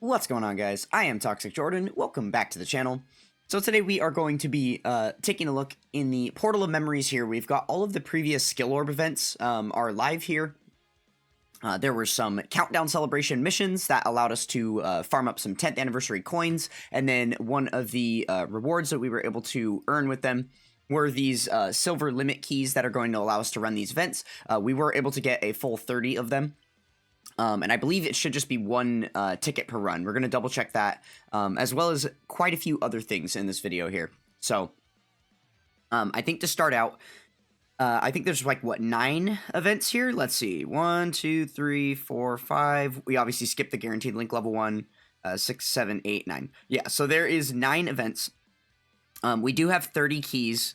What's going on, guys? I am Toxic Jordan. Welcome back to the channel. So today we are going to be taking a look in the Portal of Memories here. We've got all of the previous skill orb events are live here. There were some countdown celebration missions that allowed us to farm up some 10th anniversary coins, and then one of the rewards that we were able to earn with them were these silver limit keys that are going to allow us to run these events. We were able to get a full 30 of them. And I believe it should just be one ticket per run. We're going to double check that, as well as quite a few other things in this video here. So, I think to start out, I think there's like, what, 9 events here? Let's see. 1, 2, 3, 4, 5. We obviously skipped the guaranteed link level 1. 6, 7, 8, 9. Yeah, so there is 9 events. We do have 30 keys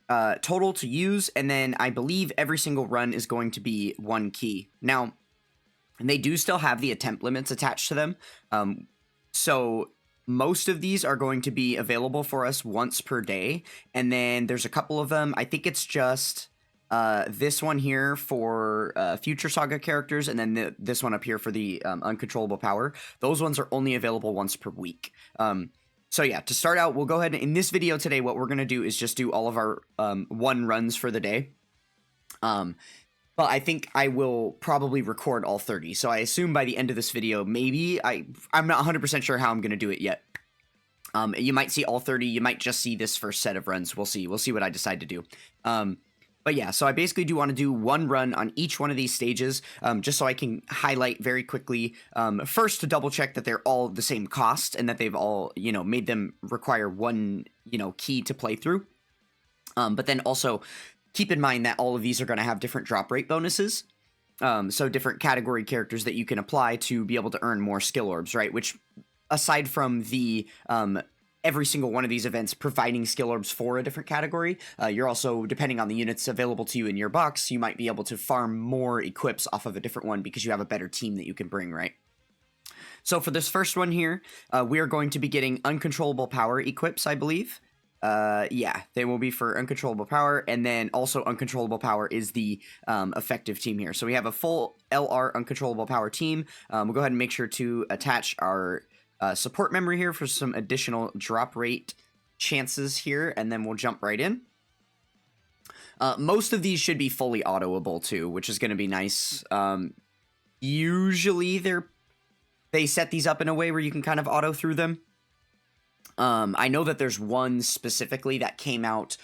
total to use, and then I believe every single run is going to be 1 key. Now, and they do still have the attempt limits attached to them. So most of these are going to be available for us once per day. And then there's a couple of them. I think it's just this one here for future saga characters. And then this one up here for the uncontrollable power. Those ones are only available once per week. So yeah, to start out, we'll go ahead and in this video today, what we're going to do is just do all of our 1 runs for the day. But I think I will probably record all 30. So I assume by the end of this video, maybe I'm not 100% sure how I'm going to do it yet. You might see all 30. You might just see this first set of runs. We'll see. We'll see what I decide to do. But yeah, so I basically do want to do 1 run on each one of these stages, just so I can highlight very quickly, first to double check that they're all the same cost and that they've all, made them require 1, key to play through. But then also keep in mind that all of these are going to have different drop rate bonuses. So different category characters that you can apply to be able to earn more skill orbs, right? Which, aside from the every single one of these events providing skill orbs for a different category, you're also, depending on the units available to you in your box, you might be able to farm more equips off of a different one because you have a better team that you can bring, right? So for this first one here, we are going to be getting uncontrollable power equips, I believe. Yeah, they will be for uncontrollable power, and then also uncontrollable power is the effective team here. So we have a full LR uncontrollable power team. We'll go ahead and make sure to attach our support memory here for some additional drop rate chances here, and then we'll jump right in. Most of these should be fully autoable too, which is going to be nice. Usually they set these up in a way where you can kind of auto through them. I know that there's one specifically that came out,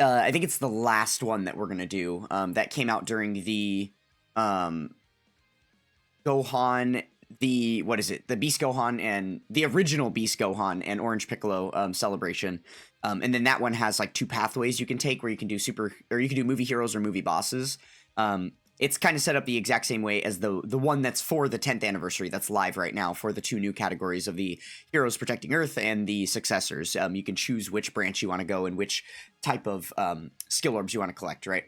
I think it's the last one that we're going to do, that came out during the, Gohan, the Beast Gohan and the original Beast Gohan and Orange Piccolo, celebration. And then that one has like 2 pathways you can take where you can do you can do movie heroes or movie bosses. It's kind of set up the exact same way as the one that's for the 10th anniversary that's live right now for the 2 new categories of the Heroes Protecting Earth and the Successors. You can choose which branch you want to go and which type of skill orbs you want to collect, right?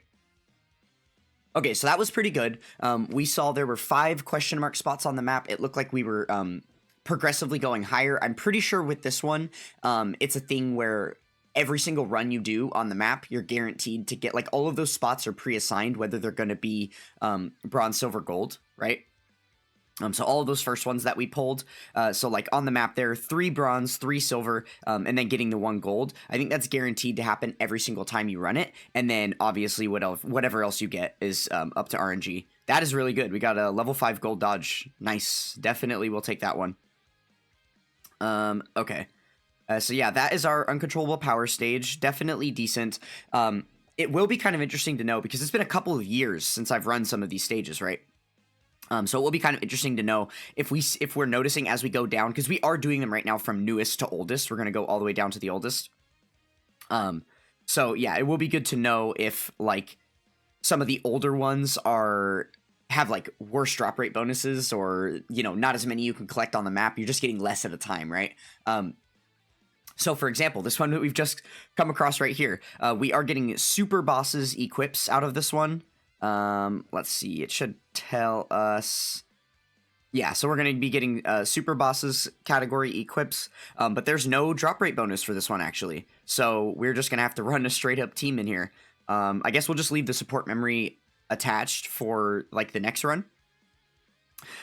Okay, so that was pretty good. We saw there were 5 question mark spots on the map. It looked like we were progressively going higher. I'm pretty sure with this one, it's a thing where every single run you do on the map, you're guaranteed to get, like, all of those spots are pre-assigned, whether they're going to be bronze, silver, gold, right? So all of those first ones that we pulled, so like on the map there, 3 bronze, 3 silver, and then getting the 1 gold. I think that's guaranteed to happen every single time you run it. And then obviously whatever else you get is up to RNG. That is really good. We got a level 5 gold dodge. Nice. Definitely we'll take that one. Okay. So yeah, that is our uncontrollable power stage. Definitely decent. It will be kind of interesting to know because it's been a couple of years since I've run some of these stages, right? So it will be kind of interesting to know if we're noticing as we go down, because we are doing them right now from newest to oldest. We're going to go all the way down to the oldest. So yeah, it will be good to know if like some of the older ones have like worse drop rate bonuses or, not as many you can collect on the map. You're just getting less at a time, right? So, for example, this one that we've just come across right here, we are getting super bosses equips out of this one. Let's see, it should tell us. Yeah, so we're going to be getting super bosses category equips, but there's no drop rate bonus for this one, actually. So we're just going to have to run a straight up team in here. I guess we'll just leave the support memory attached for like the next run.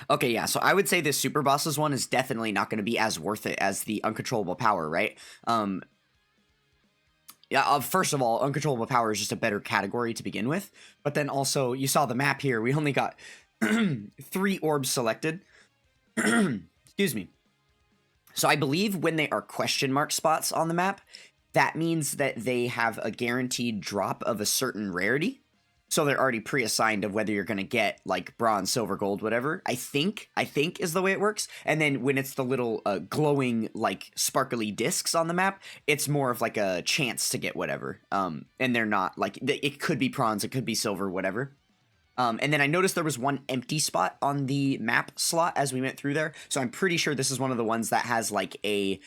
Okay, yeah, so I would say this Super Bosses one is definitely not going to be as worth it as the Uncontrollable Power, right? Yeah, first of all, Uncontrollable Power is just a better category to begin with, but then also, you saw the map here, we only got 3 orbs selected. Excuse me. So I believe when they are question mark spots on the map, that means that they have a guaranteed drop of a certain rarity. So they're already pre-assigned of whether you're going to get like bronze, silver, gold, whatever. I think is the way it works. And then when it's the little glowing like sparkly discs on the map, it's more of like a chance to get whatever. And they're not like it could be bronze, it could be silver, whatever. And then I noticed there was one empty spot on the map slot as we went through there. So I'm pretty sure this is one of the ones that has like a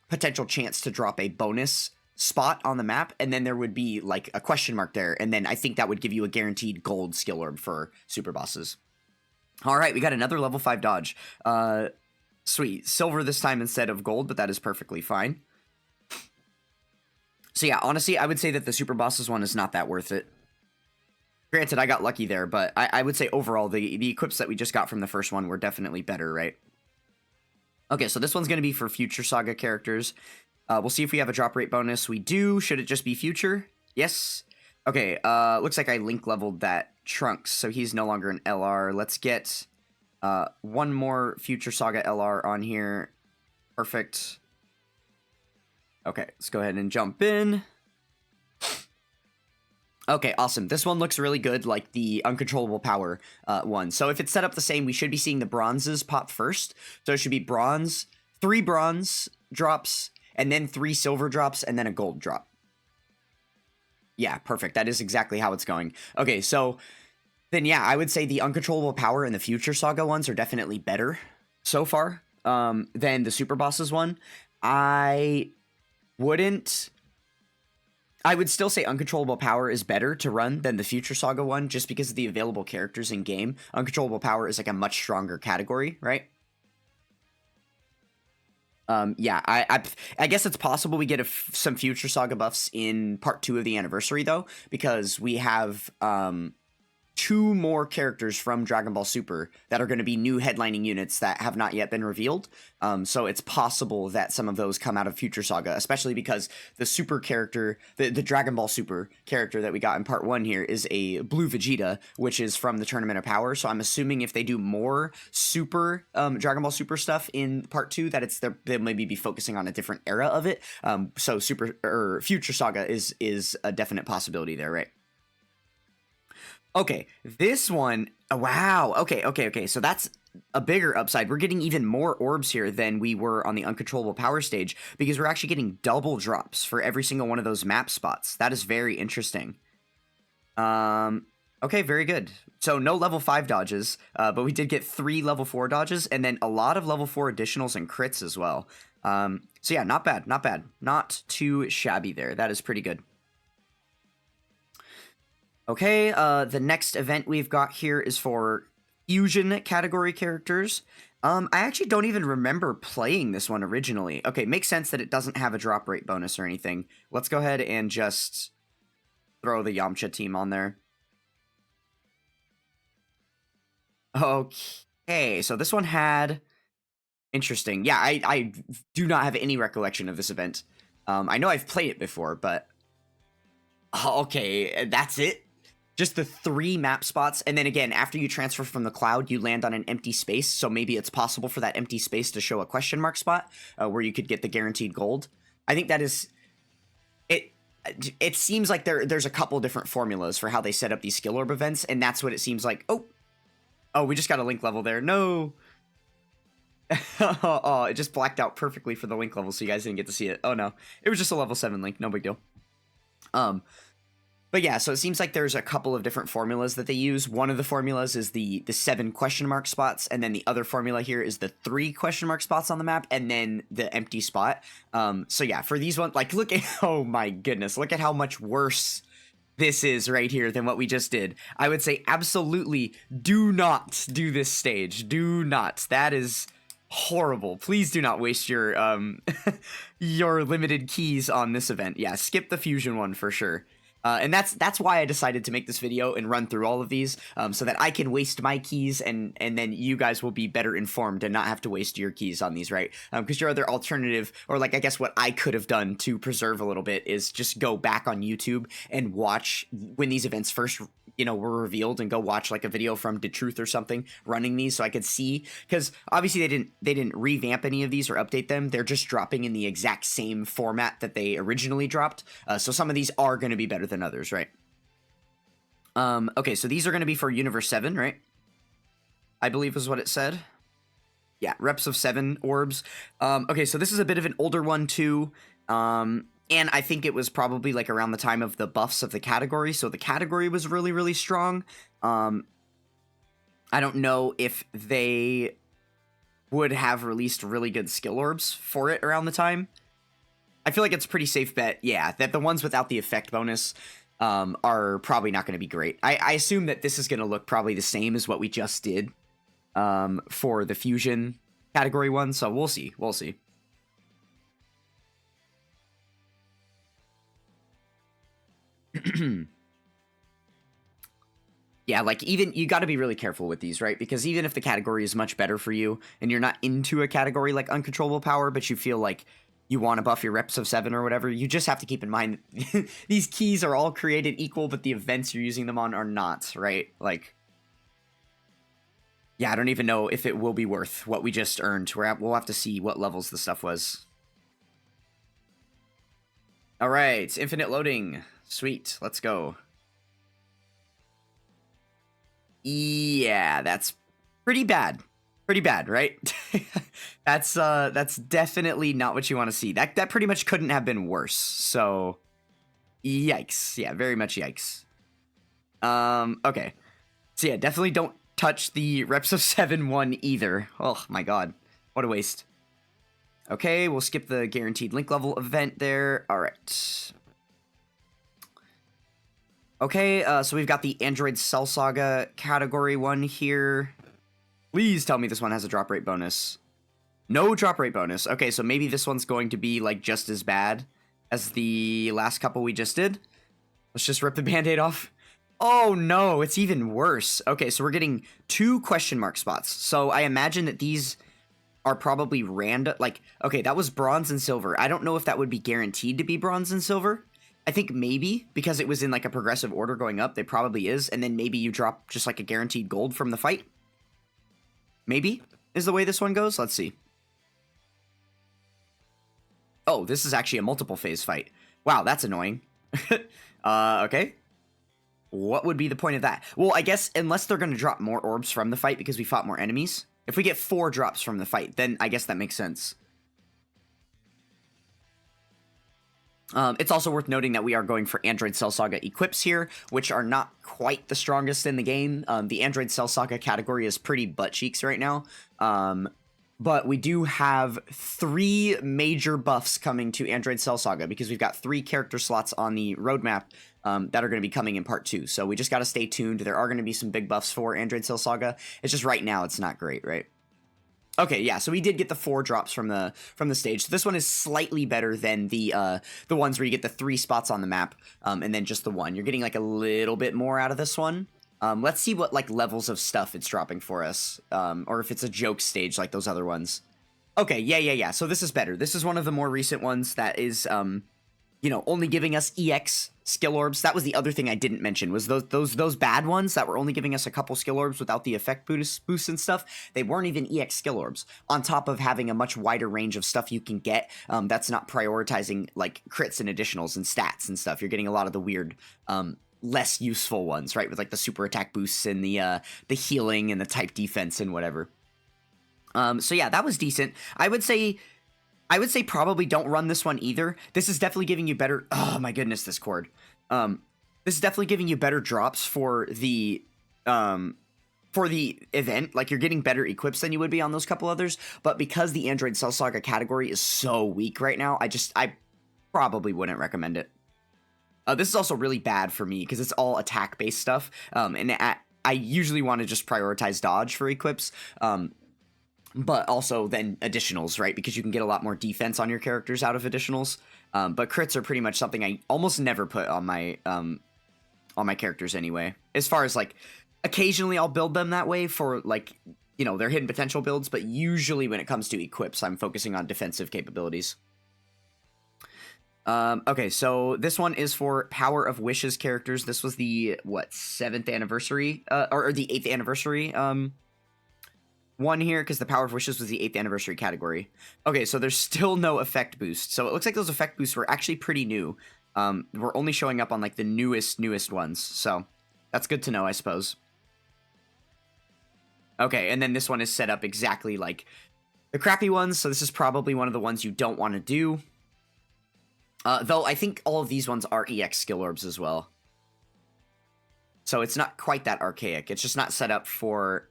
potential chance to drop a bonus spot on the map. And then there would be like a question mark there. And then I think that would give you a guaranteed gold skill orb for super bosses. All right, we got another level 5 dodge. Sweet. Silver this time instead of gold, but that is perfectly fine. So yeah, honestly, I would say that the super bosses one is not that worth it. Granted, I got lucky there, but I would say overall, the equips that we just got from the first one were definitely better, right? Okay, so this one's going to be for Future Saga characters. We'll see if we have a drop rate bonus. We do. Should it just be Future? Yes. Okay, looks like I link leveled that Trunks, so he's no longer an LR. Let's get one more Future Saga LR on here. Perfect. Okay, let's go ahead and jump in. Okay, awesome. This one looks really good, like the Uncontrollable Power one. So if it's set up the same, we should be seeing the bronzes pop first. So it should be bronze, 3 bronze drops, and then 3 silver drops, and then a gold drop. Yeah, perfect. That is exactly how it's going. Okay, so then yeah, I would say the Uncontrollable Power and the Future Saga ones are definitely better so far than the Super Bosses one. I would still say Uncontrollable Power is better to run than the Future Saga one, just because of the available characters in game. Uncontrollable Power is like a much stronger category, right? Yeah, I guess it's possible we get some Future Saga buffs in part 2 of the anniversary, though, because we have 2 more characters from Dragon Ball Super that are going to be new headlining units that have not yet been revealed. So it's possible that some of those come out of Future Saga, especially because the super character, the Dragon Ball Super character that we got in part 1 here is a blue Vegeta, which is from the Tournament of Power. So I'm assuming if they do more super Dragon Ball Super stuff in part 2, that they'll maybe be focusing on a different era of it. So Future Saga is a definite possibility there, right? Okay, this one, wow, okay, so that's a bigger upside. We're getting even more orbs here than we were on the Uncontrollable Power stage, because we're actually getting double drops for every single one of those map spots. That is very interesting. Okay, very good. So no level 5 dodges, but we did get 3 level 4 dodges, and then a lot of level 4 additionals and crits as well. So yeah, not bad, not too shabby there. That is pretty good. Okay, the next event we've got here is for fusion category characters. I actually don't even remember playing this one originally. Okay, makes sense that it doesn't have a drop rate bonus or anything. Let's go ahead and just throw the Yamcha team on there. Okay, so this one had... Interesting. Yeah, I do not have any recollection of this event. I know I've played it before, but... Okay, that's it? Just the 3 map spots, and then again, after you transfer from the cloud, you land on an empty space, so maybe it's possible for that empty space to show a question mark spot, where you could get the guaranteed gold. I think that is... It seems like there's a couple different formulas for how they set up these skill orb events, and that's what it seems like. Oh, we just got a link level there. No! Oh, it just blacked out perfectly for the link level, so you guys didn't get to see it. Oh no, it was just a level 7 link, no big deal. But yeah, so it seems like there's a couple of different formulas that they use. One of the formulas is the 7 question mark spots, and then the other formula here is the 3 question mark spots on the map, and then the empty spot. So yeah, for these ones, like, look at, oh my goodness, look at how much worse this is right here than what we just did. I would say absolutely do not do this stage. Do not. That is horrible. Please do not waste your your limited keys on this event. Yeah, skip the fusion one for sure. And that's why I decided to make this video and run through all of these, so that I can waste my keys, and then you guys will be better informed and not have to waste your keys on these, right? Because your other alternative, or like I guess what I could have done to preserve a little bit, is just go back on YouTube and watch when these events first, were revealed, and go watch like a video from DeTruth or something running these, so I could see, because obviously they didn't revamp any of these or update them. They're just dropping in the exact same format that they originally dropped. So some of these are going to be better than others, right? Okay, so these are going to be for Universe 7, right? I believe is what it said. Yeah, reps of 7 orbs. Okay, so this is a bit of an older one too. And I think it was probably like around the time of the buffs of the category, so the category was really, really strong. I don't know if they would have released really good skill orbs for it around the time. I feel like it's a pretty safe bet, yeah, that the ones without the effect bonus are probably not going to be great. I assume that this is going to look probably the same as what we just did for the Fusion category one, so we'll see. We'll see. Yeah, like, even you got to be really careful with these, right? Because even if the category is much better for you and you're not into a category like Uncontrollable Power, but you feel like you want to buff your reps of 7 or whatever, you just have to keep in mind these keys are all created equal, but the events you're using them on are not, right? Like, yeah, I don't even know if it will be worth what we just earned. We'll have to see what levels the stuff was. All right, infinite loading. Sweet, let's go. Yeah, that's pretty bad. Pretty bad, right? That's definitely not what you want to see. That pretty much couldn't have been worse. So, yikes. Yeah, very much yikes. Okay. So yeah, definitely don't touch the reps of 7 one either. Oh my god. What a waste. Okay, we'll skip the guaranteed link level event there. All right. Okay, so we've got the Android Cell Saga category one here. Please tell me this one has a drop rate bonus. No drop rate bonus. Okay, so maybe this one's going to be like just as bad as the last couple we just did. Let's just rip the band-aid off. Oh no, it's even worse. Okay, so we're getting 2 question mark spots. So I imagine that these are probably random. Like, okay, that was bronze and silver. I don't know if that would be guaranteed to be bronze and silver. I think maybe, because it was in like a progressive order going up, they probably is, and then maybe you drop just like a guaranteed gold from the fight. Maybe is the way this one goes. Let's see. Oh, this is actually a multiple phase fight. Wow, that's annoying. Okay. What would be the point of that? Well, I guess unless they're going to drop more orbs from the fight because we fought more enemies. If we get 4 drops from the fight, then I guess that makes sense. It's also worth noting that we are going for Android Cell Saga equips here, which are not quite the strongest in the game. The Android Cell Saga category is pretty butt cheeks right now. But we do have 3 major buffs coming to Android Cell Saga because we've got 3 character slots on the roadmap that are going to be coming in part 2. So we just got to stay tuned. There are going to be some big buffs for Android Cell Saga. It's just right now it's not great, right? Okay, yeah, so we did get the 4 drops from the stage. So this one is slightly better than the ones where you get the 3 spots on the map, and then just the 1. You're getting like a little bit more out of this one. Let's see what like levels of stuff it's dropping for us, or if it's a joke stage like those other ones. Okay, yeah. So this is better. This is one of the more recent ones that is, only giving us EX skill orbs. That was the other thing I didn't mention, was those bad ones that were only giving us a couple skill orbs without the effect boosts and stuff. They weren't even EX skill orbs, on top of having a much wider range of stuff you can get. That's not prioritizing like crits and additionals and stats and stuff. You're getting a lot of the weird, less useful ones, right? With like the super attack boosts and the healing and the type defense and whatever. So yeah, that was decent. I would say probably don't run this one either. This is definitely giving you better... Oh my goodness, this cord. This is definitely giving you better drops for the event. Like, you're getting better equips than you would be on those couple others. But because the Android Cell Saga category is so weak right now, I probably wouldn't recommend it. This is also really bad for me because it's all attack-based stuff. And I usually want to just prioritize dodge for equips. but also then additionals, right? Because you can get a lot more defense on your characters out of additionals. But crits are pretty much something I almost never put on my characters anyway. As far as like, occasionally I'll build them that way for like, you know, their hidden potential builds, but usually when it comes to equips, I'm focusing on defensive capabilities. Okay, so this one is for Power of Wishes characters. This was the, what, 7th anniversary, or the 8th anniversary, one here, because the Power of Wishes was the 8th anniversary category. Okay, so there's still no effect boost. So it looks like those effect boosts were actually pretty new. We're only showing up on, like, the newest ones, so that's good to know, I suppose. Okay, and then this one is set up exactly like the crappy ones, so this is probably one of the ones you don't want to do. Though I think all of these ones are EX skill orbs as well. So it's not quite that archaic. It's just not set up for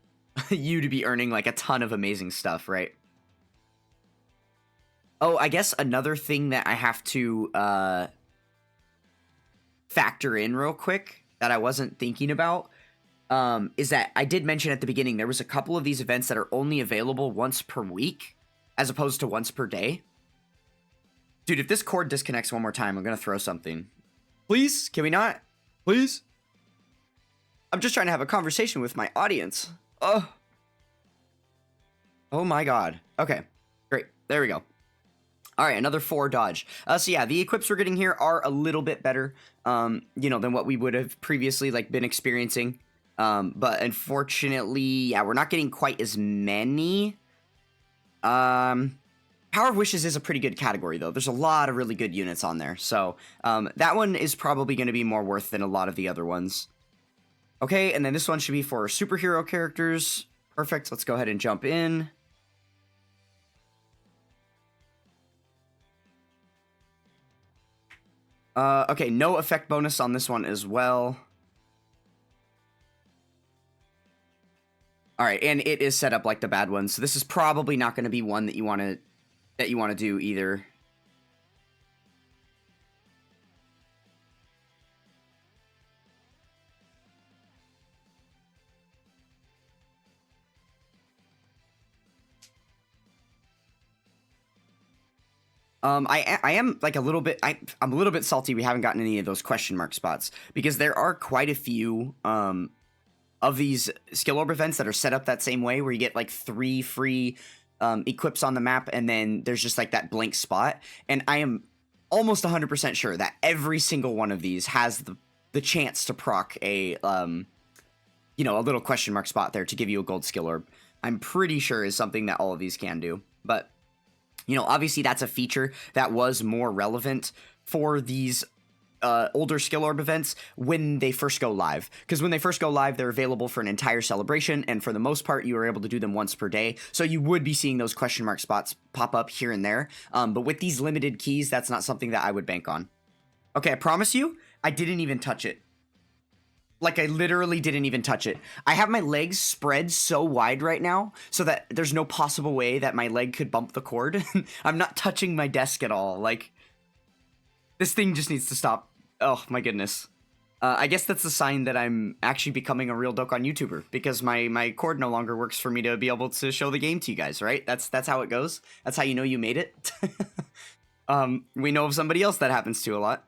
you to be earning like a ton of amazing stuff, right? Oh, I guess another thing that I have to factor in real quick that I wasn't thinking about is that I did mention at the beginning there was a couple of these events that are only available once per week as opposed to once per day. Dude, if this cord disconnects one more time, I'm going to throw something. Please? Can we not? Please? I'm just trying to have a conversation with my audience. Oh. Oh my god. Okay. Great. There we go. All right, another 4 dodge. So yeah, the equips we're getting here are a little bit better, you know, than what we would have previously, like, been experiencing. But unfortunately, yeah, we're not getting quite as many. Power of Wishes is a pretty good category, though. There's a lot of really good units on there. So that one is probably going to be more worth than a lot of the other ones. Okay, and then this one should be for superhero characters. Perfect. Let's go ahead and jump in. Okay, no effect bonus on this one as well. All right, and it is set up like the bad ones. So this is probably not going to be one that you want to do either. I am like a little bit, I'm a little bit salty we haven't gotten any of those question mark spots because there are quite a few of these skill orb events that are set up that same way where you get like 3 free equips on the map and then there's just like that blank spot. And I am almost 100% sure that every single one of these has the chance to proc a, you know, a little question mark spot there to give you a gold skill orb. I'm pretty sure is something that all of these can do, but you know, obviously that's a feature that was more relevant for these older skill orb events when they first go live. Because when they first go live, they're available for an entire celebration, and for the most part, you are able to do them once per day. So you would be seeing those question mark spots pop up here and there. But with these limited keys, that's not something that I would bank on. Okay, I promise you, I didn't even touch it. Like, I literally didn't even touch it. I have my legs spread so wide right now so that there's no possible way that my leg could bump the cord. I'm not touching my desk at all. Like, this thing just needs to stop. Oh, my goodness. I guess that's a sign that I'm actually becoming a real Dokkan YouTuber because my cord no longer works for me to be able to show the game to you guys, right? That's how it goes. That's how you know you made it. We know of somebody else that happens to a lot.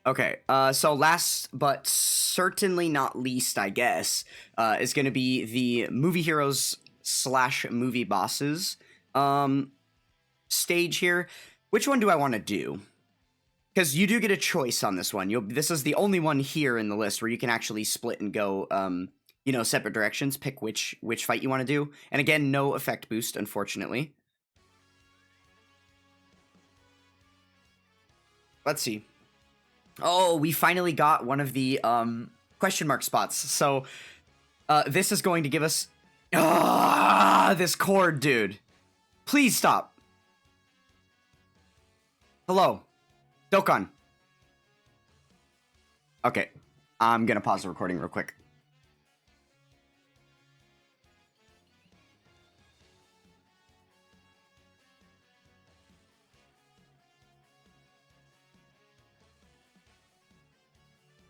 Okay, so last but certainly not least, I guess, is going to be the movie heroes / movie bosses stage here. Which one do I want to do? Because you do get a choice on this one. This is the only one here in the list where you can actually split and go, you know, separate directions. Pick which fight you want to do. And again, no effect boost, unfortunately. Let's see. Oh, we finally got one of the question mark spots. So this is going to give us this cord, dude. Please stop. Hello, Dokkan. Okay, I'm gonna pause the recording real quick.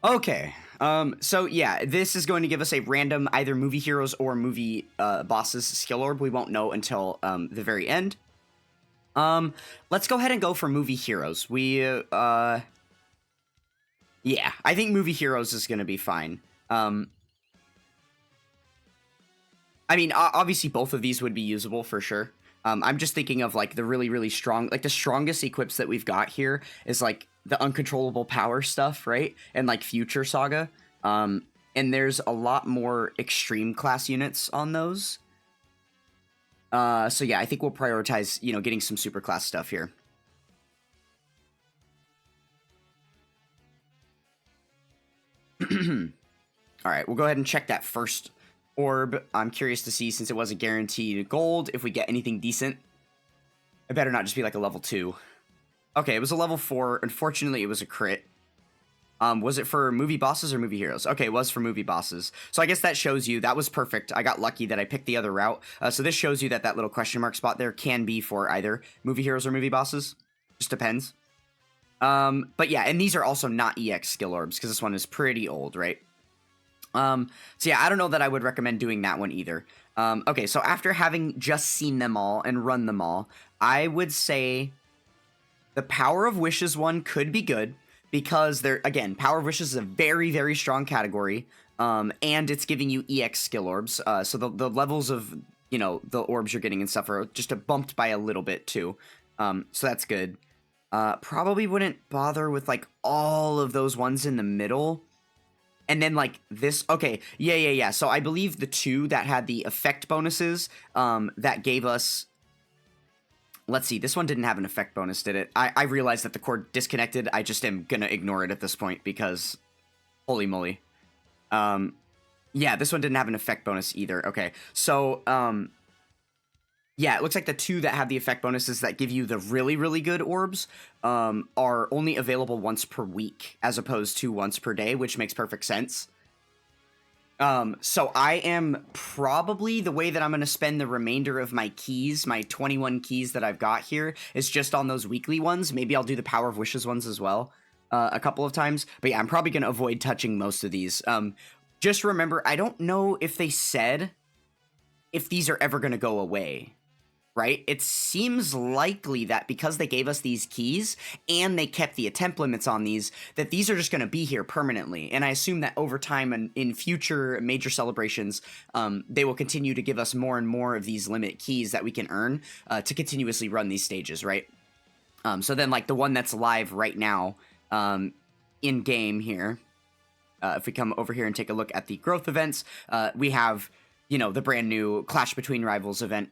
Okay, So yeah, this is going to give us a random either movie heroes or movie bosses skill orb. We won't know until the very end. Let's go ahead and go for movie heroes. Yeah, I think movie heroes is going to be fine. I mean, obviously both of these would be usable for sure. I'm just thinking of like the really, really strong, like the strongest equips that we've got here is like the uncontrollable power stuff, right? And like Future Saga. And there's a lot more extreme class units on those. So yeah, I think we'll prioritize, you know, getting some super class stuff here. All right, we'll go ahead and check that first orb. I'm curious to see, since it was a guaranteed gold, if we get anything decent. It better not just be like a level 2. Okay, it was a level 4. Unfortunately, it was a crit. Was it for movie bosses or movie heroes? Okay, it was for movie bosses. So I guess that shows you, that was perfect. I got lucky that I picked the other route. So this shows you that that little question mark spot there can be for either movie heroes or movie bosses. Just depends. But yeah, and these are also not EX skill orbs, because this one is pretty old, right? So yeah, I don't know that I would recommend doing that one either. Okay, so after having just seen them all and run them all, I would say the Power of Wishes one could be good, because they're, again, Power of Wishes is a very, very strong category, and it's giving you EX skill orbs, so the levels of, you know, the orbs you're getting and stuff are just bumped by a little bit too, so that's good. Probably wouldn't bother with, like, all of those ones in the middle. And then, like, this... Okay, yeah. So I believe the 2 that had the effect bonuses, that gave us... Let's see, this one didn't have an effect bonus, did it? I realized that the cord disconnected. I just am gonna ignore it at this point, because... Holy moly. Yeah, this one didn't have an effect bonus either. Okay, so, yeah, it looks like the 2 that have the effect bonuses that give you the really, really good orbs are only available once per week, as opposed to once per day, which makes perfect sense. So I am probably, the way that I'm going to spend the remainder of my keys, my 21 keys that I've got here, is just on those weekly ones. Maybe I'll do the Power of Wishes ones as well, a couple of times. But yeah, I'm probably going to avoid touching most of these. Just remember, I don't know if they said if these are ever going to go away. Right? It seems likely that because they gave us these keys and they kept the attempt limits on these, that these are just going to be here permanently. And I assume that over time and in future major celebrations, they will continue to give us more and more of these limit keys that we can earn to continuously run these stages, right? So then, like, the one that's live right now in game here, if we come over here and take a look at the growth events, we have, you know, the brand new Clash Between Rivals event.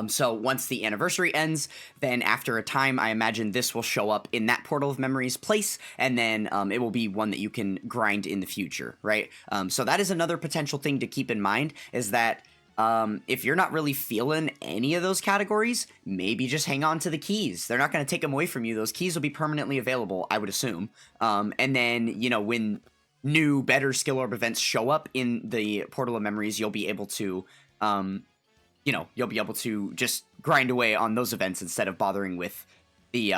So once the anniversary ends, then after a time, I imagine this will show up in that Portal of Memories place, and then it will be one that you can grind in the future, right? So that is another potential thing to keep in mind, is that if you're not really feeling any of those categories, maybe just hang on to the keys. They're not going to take them away from you. Those keys will be permanently available, I would assume. And then, you know, when new, better skill orb events show up in the Portal of Memories, you'll be able to... you know, you'll be able to just grind away on those events instead of bothering with the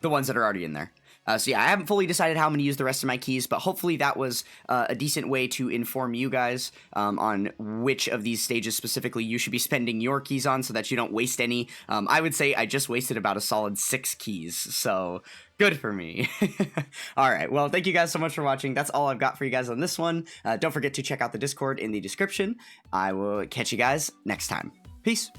ones that are already in there. So yeah, I haven't fully decided how I'm going to use the rest of my keys, but hopefully that was a decent way to inform you guys on which of these stages specifically you should be spending your keys on so that you don't waste any. I would say I just wasted about a solid 6 keys, so good for me. All right, well, thank you guys so much for watching. That's all I've got for you guys on this one. Don't forget to check out the Discord in the description. I will catch you guys next time. Peace.